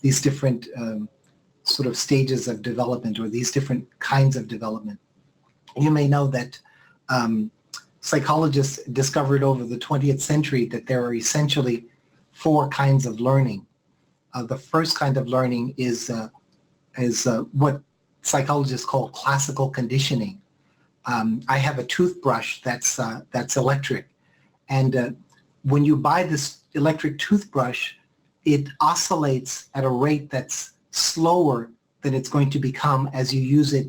these different sort of stages of development, or these different kinds of development. You may know that psychologists discovered over the 20th century that there are essentially 4 kinds of learning. The first kind of learning is what psychologists call classical conditioning. I have a toothbrush that's electric, and when you buy this electric toothbrush, it oscillates at a rate that's slower than it's going to become as you use it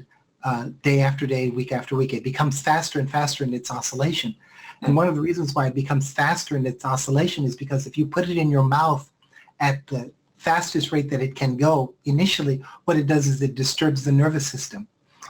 day after day, week after week. It becomes faster and faster in its oscillation. And one of the reasons why it becomes faster in its oscillation is because if you put it in your mouth at the fastest rate that it can go, initially what it does is it disturbs the nervous system.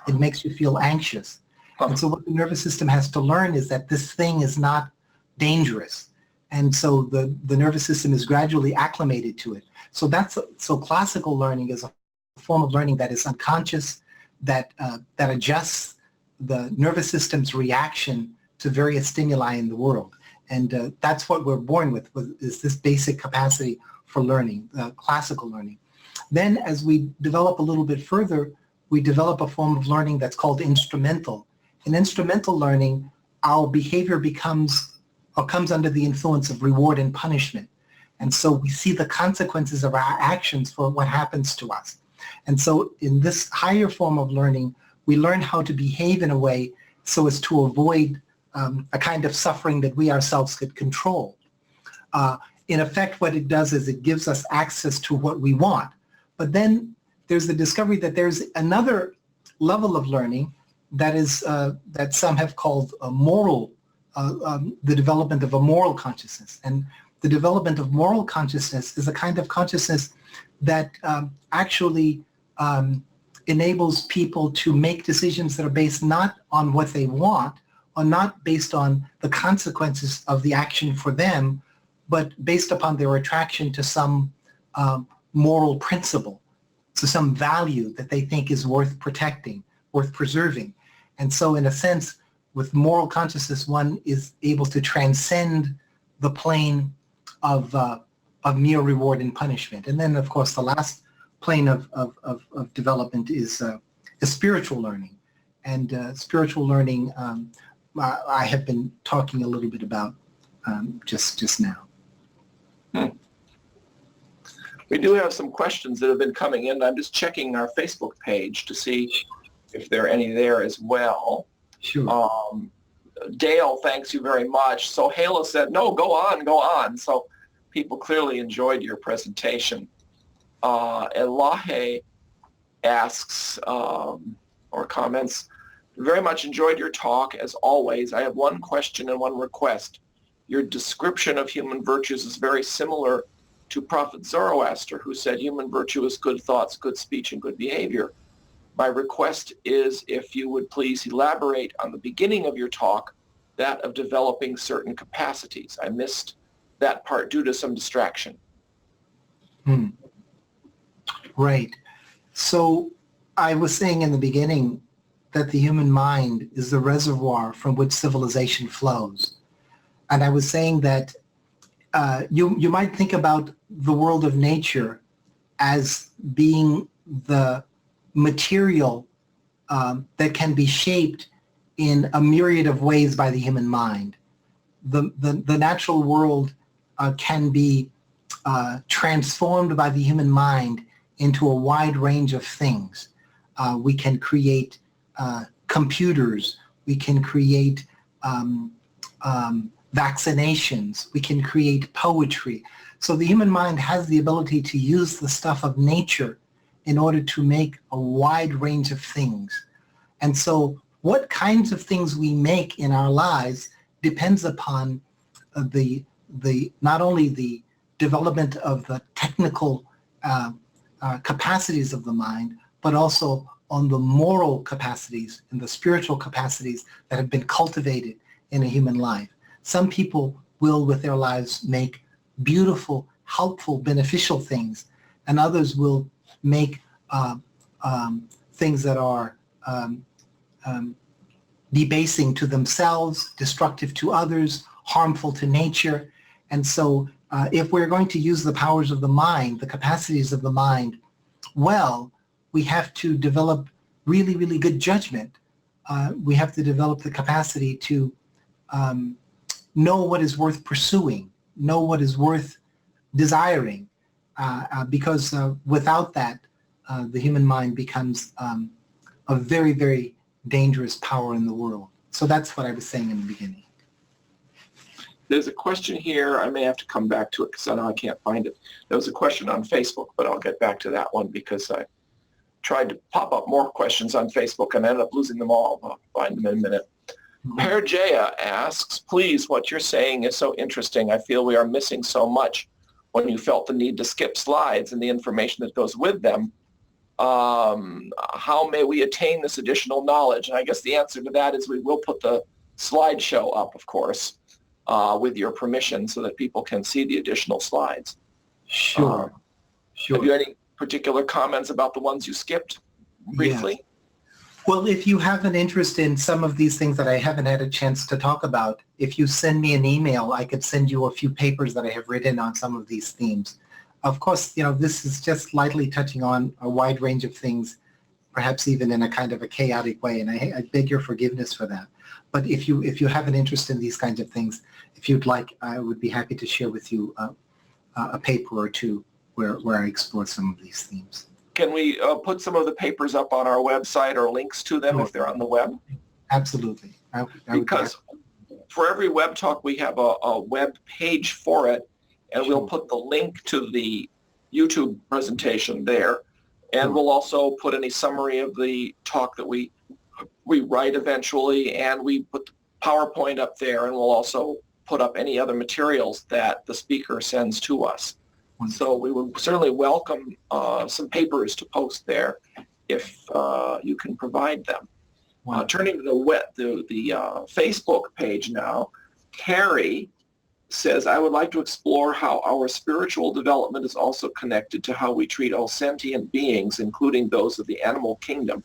It makes you feel anxious. And so what the nervous system has to learn is that this thing is not dangerous. And so the nervous system is gradually acclimated to it. So classical learning is a form of learning that is unconscious, that adjusts the nervous system's reaction to various stimuli in the world. And that's what we're born with, is this basic capacity for learning, classical learning. Then as we develop a little bit further, we develop a form of learning that's called instrumental. In instrumental learning, our behavior comes under the influence of reward and punishment. And so we see the consequences of our actions for what happens to us. And so in this higher form of learning, we learn how to behave in a way so as to avoid a kind of suffering that we ourselves could control. In effect, what it does is it gives us access to what we want. But then there's the discovery that there's another level of learning that is that some have called moral, the development of a moral consciousness. And the development of moral consciousness is a kind of consciousness that actually enables people to make decisions that are based not on what they want, or not based on the consequences of the action for them, but based upon their attraction to some moral principle, to some value that they think is worth protecting, worth preserving. And so in a sense, with moral consciousness, one is able to transcend the plane of mere reward and punishment. And then, of course, the last plane of development is spiritual learning. And spiritual learning, I have been talking a little bit about just now. We do have some questions that have been coming in. I'm just checking our Facebook page to see if there are any there as well. Sure. Dale, thanks you very much. So Hala said, no, go on. So people clearly enjoyed your presentation. Elahe asks, or comments, very much enjoyed your talk as always. I have one question and one request. Your description of human virtues is very similar to Prophet Zoroaster, who said human virtue is good thoughts, good speech, and good behavior. My request is if you would please elaborate on the beginning of your talk, that of developing certain capacities. I missed that part due to some distraction. Right. So I was saying in the beginning that the human mind is the reservoir from which civilization flows. And I was saying that you might think about the world of nature as being the material that can be shaped in a myriad of ways by the human mind. The natural world can be transformed by the human mind into a wide range of things. We can create computers. We can create vaccinations. We can create poetry. So the human mind has the ability to use the stuff of nature in order to make a wide range of things. And so what kinds of things we make in our lives depends upon the not only the development of the technical capacities of the mind, but also on the moral capacities and the spiritual capacities that have been cultivated in a human life. Some people will, with their lives, make beautiful, helpful, beneficial things, and others will make things that are debasing to themselves, destructive to others, harmful to nature. And so if we're going to use the powers of the mind, the capacities of the mind, well, we have to develop really, really good judgment. We have to develop the capacity to know what is worth pursuing, know what is worth desiring, because without that, the human mind becomes a very, very dangerous power in the world. So that's what I was saying in the beginning. There's a question here. I may have to come back to it because I know I can't find it. There was a question on Facebook, but I'll get back to that one because I tried to pop up more questions on Facebook and ended up losing them all. I'll find them in a minute. Perjaya asks, please, what you're saying is so interesting. I feel we are missing so much when you felt the need to skip slides and the information that goes with them. How may we attain this additional knowledge? And I guess the answer to that is we will put the slideshow up, of course, with your permission so that people can see the additional slides. Sure. Have you any particular comments about the ones you skipped briefly? Yes. Well, if you have an interest in some of these things that I haven't had a chance to talk about, if you send me an email, I could send you a few papers that I have written on some of these themes. Of course, this is just lightly touching on a wide range of things, perhaps even in a kind of a chaotic way, and I beg your forgiveness for that. But if you have an interest in these kinds of things, if you'd like, I would be happy to share with you a paper or two where I explore some of these themes. Can we put some of the papers up on our website or links to them if they're on the web? Absolutely. Because for every web talk, we have a web page for it, and we'll put the link to the YouTube presentation there. And we'll also put any summary of the talk that we write eventually, and we put the PowerPoint up there, and we'll also put up any other materials that the speaker sends to us. So we would certainly welcome some papers to post there if you can provide them. Turning to the Facebook page now, Carrie says, I would like to explore how our spiritual development is also connected to how we treat all sentient beings, including those of the animal kingdom.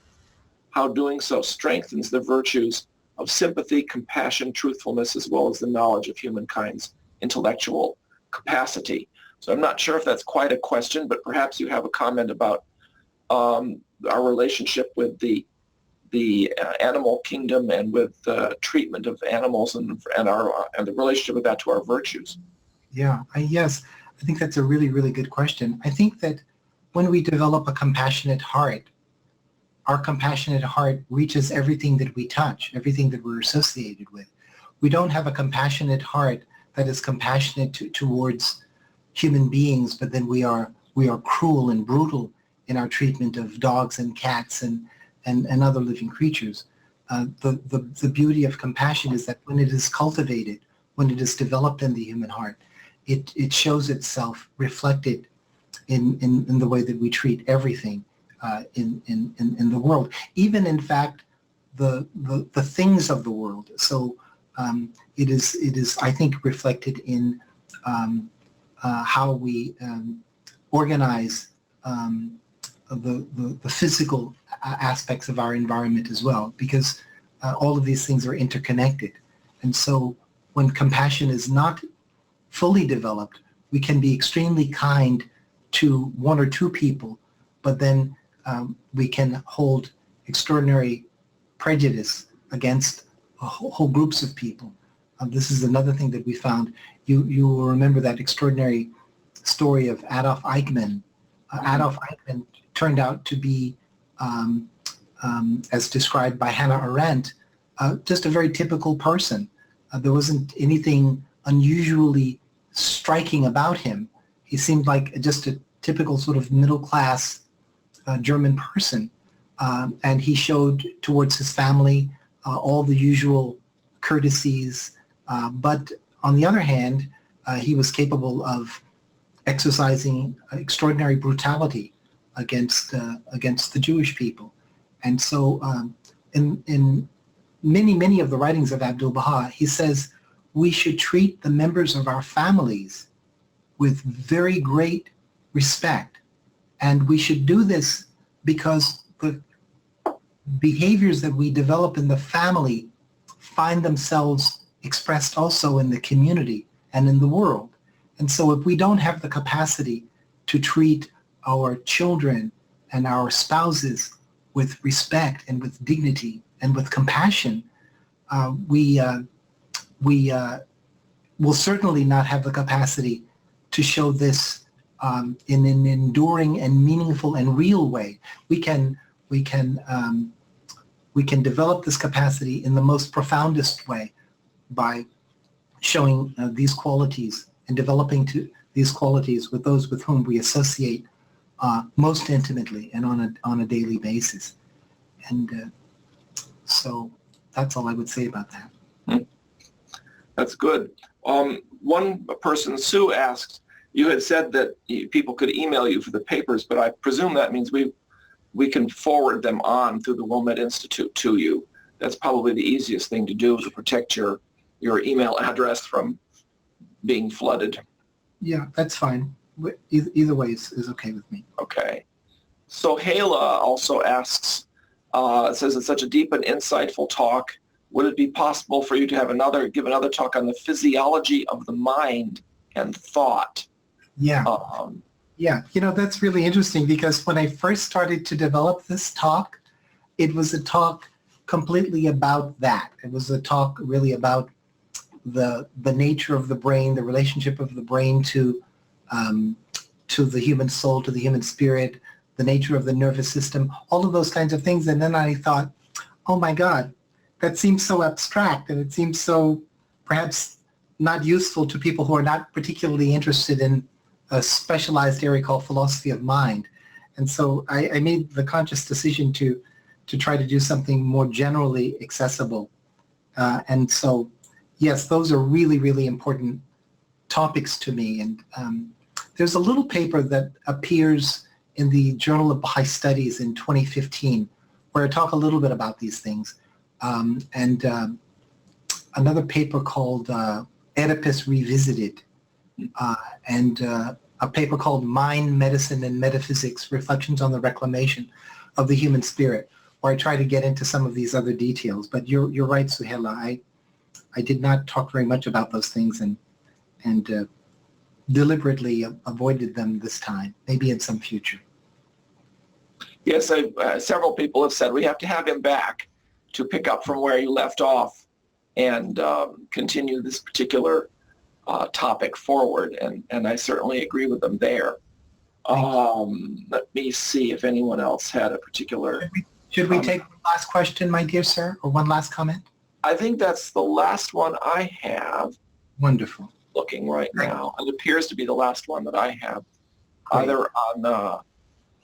How doing so strengthens the virtues of sympathy, compassion, truthfulness, as well as the knowledge of humankind's intellectual capacity. So I'm not sure if that's quite a question, but perhaps you have a comment about our relationship with the animal kingdom and with the treatment of animals and the relationship of that to our virtues. Yeah, yes, I think that's a really, really good question. I think that when we develop a compassionate heart, our compassionate heart reaches everything that we touch, everything that we're associated with. We don't have a compassionate heart that is compassionate towards human beings, but then we are cruel and brutal in our treatment of dogs and cats and other living creatures. The beauty of compassion is that when it is cultivated, when it is developed in the human heart, it shows itself reflected in the way that we treat everything in the world, even in fact the things of the world. So it is I think reflected in how we organize the physical aspects of our environment as well, because all of these things are interconnected. And so when compassion is not fully developed, we can be extremely kind to one or two people, but then we can hold extraordinary prejudice against whole groups of people. This is another thing that we found. You will remember that extraordinary story of Adolf Eichmann, Adolf Eichmann turned out to be, as described by Hannah Arendt, just a very typical person. There wasn't anything unusually striking about him. He seemed like just a typical sort of middle-class German person. And he showed towards his family all the usual courtesies. But on the other hand, he was capable of exercising extraordinary brutality against the Jewish people. And so in many of the writings of Abdu'l-Baha, he says we should treat the members of our families with very great respect. And we should do this because the behaviors that we develop in the family find themselves expressed also in the community and in the world. And so if we don't have the capacity to treat our children and our spouses with respect and with dignity and with compassion, we will certainly not have the capacity to show this in an enduring and meaningful and real way. We can develop this capacity in the most profoundest way by showing these qualities and developing these qualities with those with whom we associate most intimately and on a daily basis. And so that's all I would say about that. That's good. One person, Sue, asked, you had said that people could email you for the papers, but I presume that means we can forward them on through the WOMED Institute to you. That's probably the easiest thing to do to protect your email address from being flooded. Yeah, that's fine. Either way is okay with me. Okay. So Hala also asks, says it's such a deep and insightful talk. Would it be possible for you to have give another talk on the physiology of the mind and thought? Yeah. Yeah, that's really interesting because when I first started to develop this talk, it was a talk completely about that. It was a talk really about the nature of the brain, the relationship of the brain to the human soul, to the human spirit, the nature of the nervous system, all of those kinds of things. And then I thought, oh my God, that seems so abstract and it seems so perhaps not useful to people who are not particularly interested in a specialized area called philosophy of mind. And so I made the conscious decision to try to do something more generally accessible. And so, yes, those are really, really important topics to me. And there's a little paper that appears in the Journal of Baha'i Studies in 2015 where I talk a little bit about these things. And another paper called Oedipus Revisited, and a paper called Mind, Medicine, and Metaphysics, Reflections on the Reclamation of the Human Spirit, where I try to get into some of these other details. But you're right, Suhaila. I did not talk very much about those things and deliberately avoided them this time, maybe in some future. Yes, several people have said we have to have him back to pick up from where you left off and continue this particular topic forward, and I certainly agree with them there. Let me see if anyone else had a particular... Should we take one last question, my dear sir, or one last comment? I think that's the last one I have. Wonderful. Looking right now. It appears to be the last one that I have, Great. Either on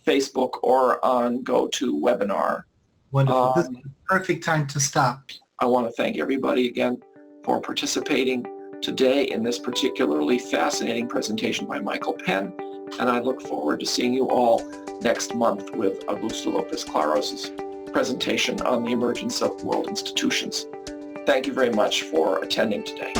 Facebook or on GoToWebinar. Wonderful. This is the perfect time to stop. I want to thank everybody again for participating today in this particularly fascinating presentation by Michael Penn, and I look forward to seeing you all next month with Augusto Lopez Claros' presentation on the emergence of world institutions. Thank you very much for attending today.